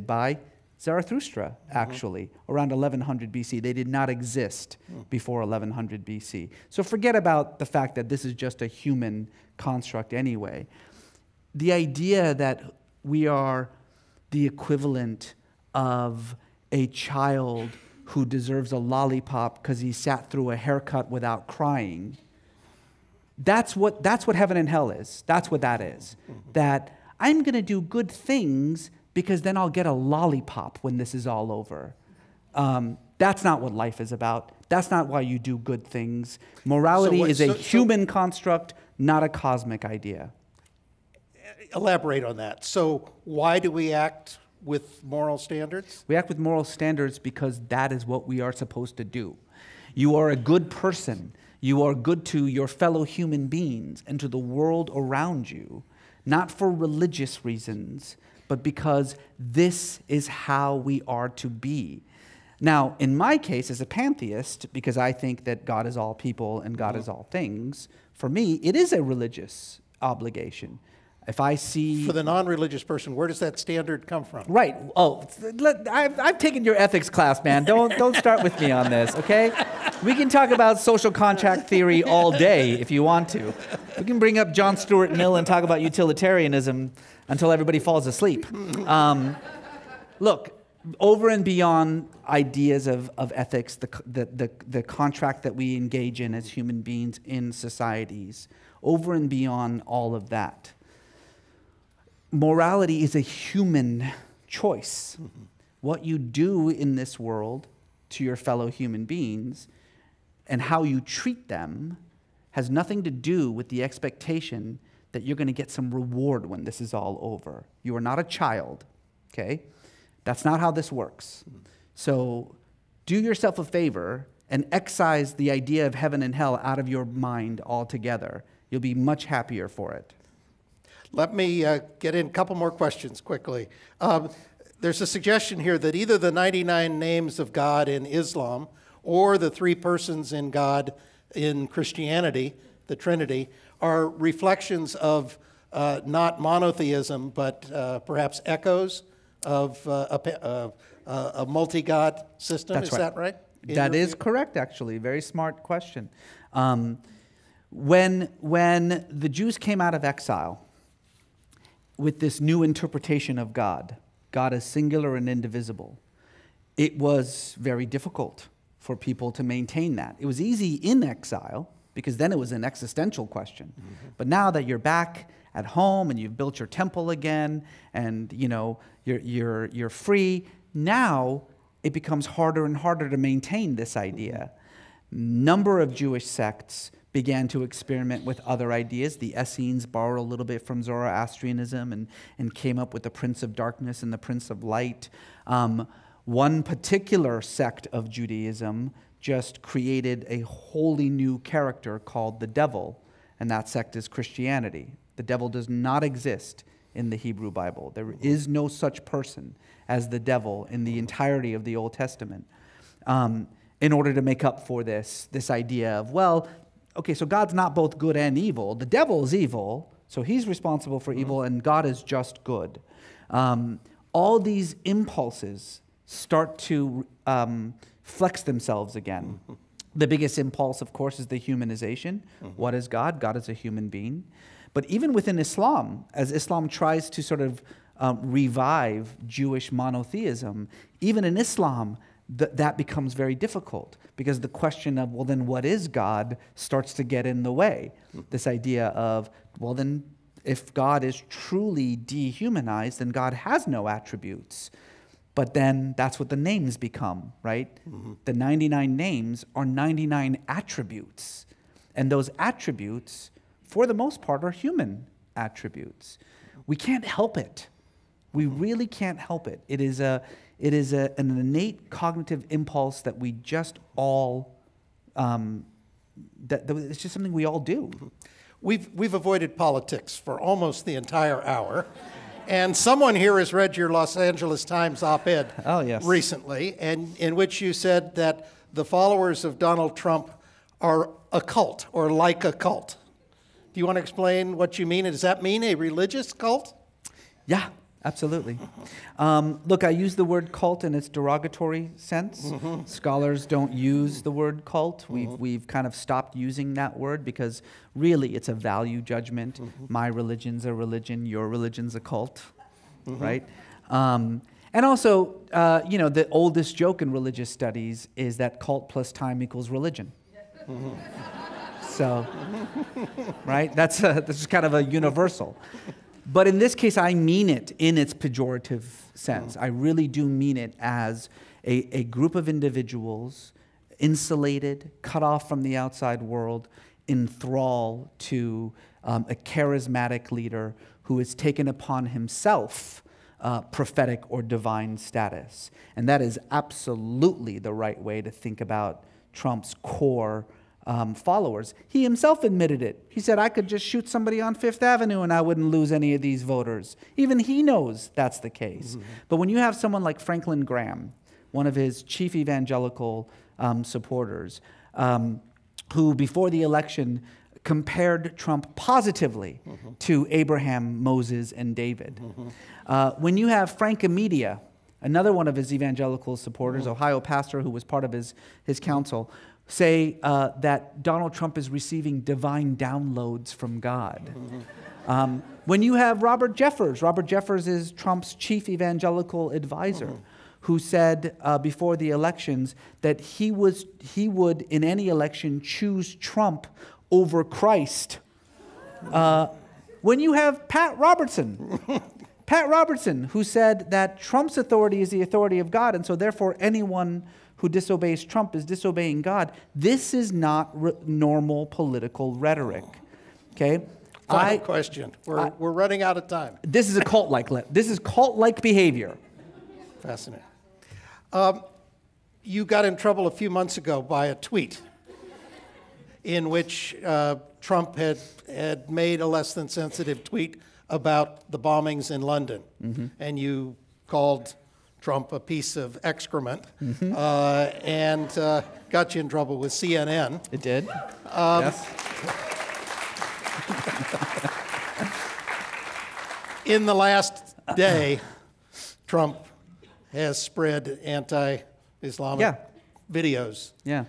by Zarathustra, actually, around 1100 BC. They did not exist before 1100 BC. So forget about the fact that this is just a human construct anyway. The idea that we are the equivalent of a child who deserves a lollipop because he sat through a haircut without crying, that's what heaven and hell is. That's what that is. That I'm going to do good things because then I'll get a lollipop when this is all over. That's not what life is about. That's not why you do good things. Morality is a human construct, not a cosmic idea. Elaborate on that. So why do we act with moral standards? We act with moral standards because that is what we are supposed to do. You are a good person. You are good to your fellow human beings and to the world around you, not for religious reasons, but because this is how we are to be. Now, in my case, as a pantheist, because I think that God is all people and God is all things, for me, it is a religious obligation. If I see... For the non-religious person, where does that standard come from? Right. Oh, I've taken your ethics class, man. Don't start with me on this, okay? We can talk about social contract theory all day if you want to. We can bring up John Stuart Mill and talk about utilitarianism until everybody falls asleep. Look, over and beyond ideas of ethics, the contract that we engage in as human beings in societies, over and beyond all of that, morality is a human choice. What you do in this world to your fellow human beings and how you treat them has nothing to do with the expectation that you're going to get some reward when this is all over. You are not a child, okay? That's not how this works. So do yourself a favor and excise the idea of heaven and hell out of your mind altogether. You'll be much happier for it. Let me get in a couple more questions quickly. There's a suggestion here that either the 99 names of God in Islam or the three persons in God in Christianity, the Trinity, are reflections of not monotheism, but perhaps echoes of a multi-God system. That's Is right. that right? That is correct, actually. Very smart question. When the Jews came out of exile with this new interpretation of God, God is singular and indivisible, it was very difficult for people to maintain that. It was easy in exile, because then it was an existential question. Mm-hmm. But now that you're back at home and you've built your temple again, and you're free, now it becomes harder and harder to maintain this idea. Number of Jewish sects began to experiment with other ideas. The Essenes borrowed a little bit from Zoroastrianism and came up with the Prince of Darkness and the Prince of Light. One particular sect of Judaism just created a wholly new character called the devil, and that sect is Christianity. The devil does not exist in the Hebrew Bible. There is no such person as the devil in the entirety of the Old Testament. In order to make up for this idea of, well, okay, so God's not both good and evil. The devil is evil, so he's responsible for evil, and God is just good. All these impulses start to flex themselves again. The biggest impulse, of course, is the humanization. What is God? God is a human being. But even within Islam, as Islam tries to sort of revive Jewish monotheism, even in Islam, that becomes very difficult, because the question of, well, then what is God starts to get in the way. This idea of, well, then if God is truly dehumanized, then God has no attributes. But then that's what the names become, right? Mm-hmm. The 99 names are 99 attributes. And those attributes, for the most part, are human attributes. We can't help it. We really can't help it. It is an innate cognitive impulse that we just all, it's just something we all do. We've avoided politics for almost the entire hour. And someone here has read your Los Angeles Times op-ed recently, and in which you said that the followers of Donald Trump are a cult, or like a cult. Do you want to explain what you mean? Does that mean a religious cult? Yeah, absolutely. Look, I use the word cult in its derogatory sense. Mm-hmm. Scholars don't use the word cult. We've kind of stopped using that word, because really it's a value judgment. Mm-hmm. My religion's a religion, your religion's a cult, right? And also, the oldest joke in religious studies is that cult plus time equals religion. Mm-hmm. So, right? That's kind of a universal. But in this case, I mean it in its pejorative sense. I really do mean it as a group of individuals, insulated, cut off from the outside world, in thrall to a charismatic leader who has taken upon himself prophetic or divine status. And that is absolutely the right way to think about Trump's core followers. He himself admitted it. He said, I could just shoot somebody on Fifth Avenue and I wouldn't lose any of these voters. Even he knows that's the case. Mm-hmm. But when you have someone like Franklin Graham, one of his chief evangelical supporters, who before the election compared Trump positively to Abraham, Moses, and David. When you have Frank Amedia, another one of his evangelical supporters, Ohio pastor who was part of his council, say that Donald Trump is receiving divine downloads from God. When you have Robert Jeffers is Trump's chief evangelical advisor, who said before the elections that he would in any election choose Trump over Christ. When you have Pat Robertson, who said that Trump's authority is the authority of God, and so therefore anyone who disobeys Trump is disobeying God. This is not normal political rhetoric. Okay? Final question. We're running out of time. This is a cult-like behavior. Fascinating. you got in trouble a few months ago by a tweet in which Trump had made a less than sensitive tweet about the bombings in London. And you called Trump a piece of excrement and got you in trouble with CNN. It did. Yes. In the last day, Trump has spread anti-Islamic videos. Yeah.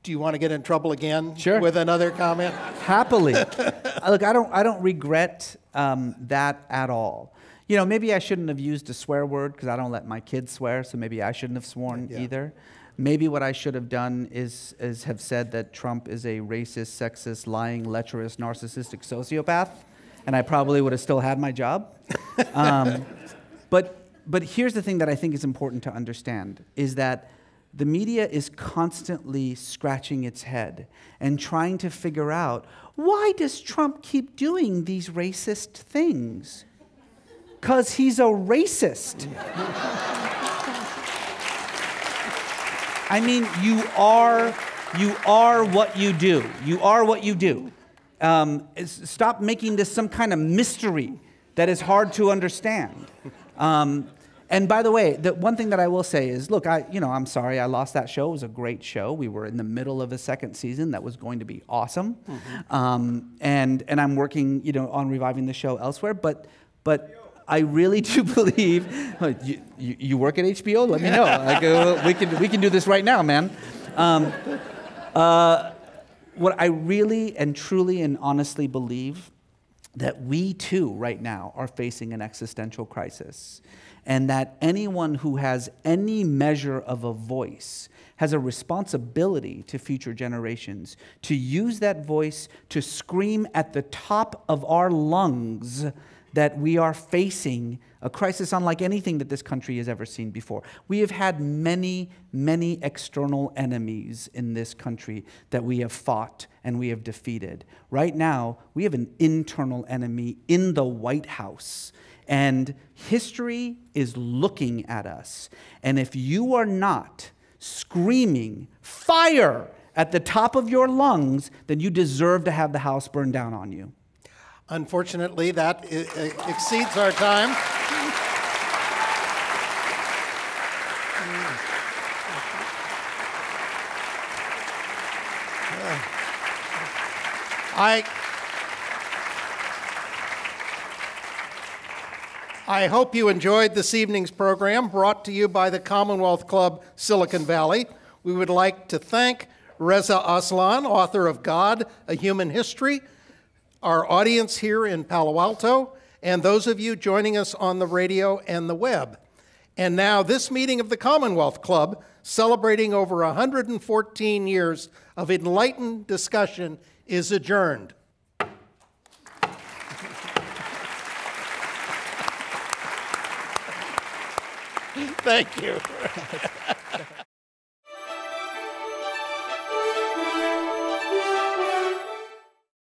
Do you want to get in trouble again Sure. with another comment? Happily. Look, I don't regret that at all. You know, maybe I shouldn't have used a swear word because I don't let my kids swear, so maybe I shouldn't have sworn either. Maybe what I should have done is have said that Trump is a racist, sexist, lying, lecherous, narcissistic sociopath, and I probably would have still had my job. But here's the thing that I think is important to understand, is that the media is constantly scratching its head and trying to figure out, why does Trump keep doing these racist things? Because he's a racist. I mean, you are what you do. You are what you do. Stop making this some kind of mystery that is hard to understand. And by the way, the one thing that I will say is, look, I'm sorry I lost that show. It was a great show. We were in the middle of a second season that was going to be awesome. And I'm working, on reviving the show elsewhere. But I really do believe you work at HBO. Let me know. Like, we can do this right now, man. What I really and truly and honestly believe, that we too right now are facing an existential crisis, and that anyone who has any measure of a voice has a responsibility to future generations to use that voice to scream at the top of our lungs that we are facing a crisis unlike anything that this country has ever seen before. We have had many, many external enemies in this country that we have fought and we have defeated. Right now, we have an internal enemy in the White House, and history is looking at us. And if you are not screaming fire at the top of your lungs, then you deserve to have the house burned down on you. Unfortunately, that exceeds our time. I hope you enjoyed this evening's program, brought to you by the Commonwealth Club Silicon Valley. We would like to thank Reza Aslan, author of God, A Human History, our audience here in Palo Alto, and those of you joining us on the radio and the web. And now this meeting of the Commonwealth Club, celebrating over 114 years of enlightened discussion, is adjourned. Thank you.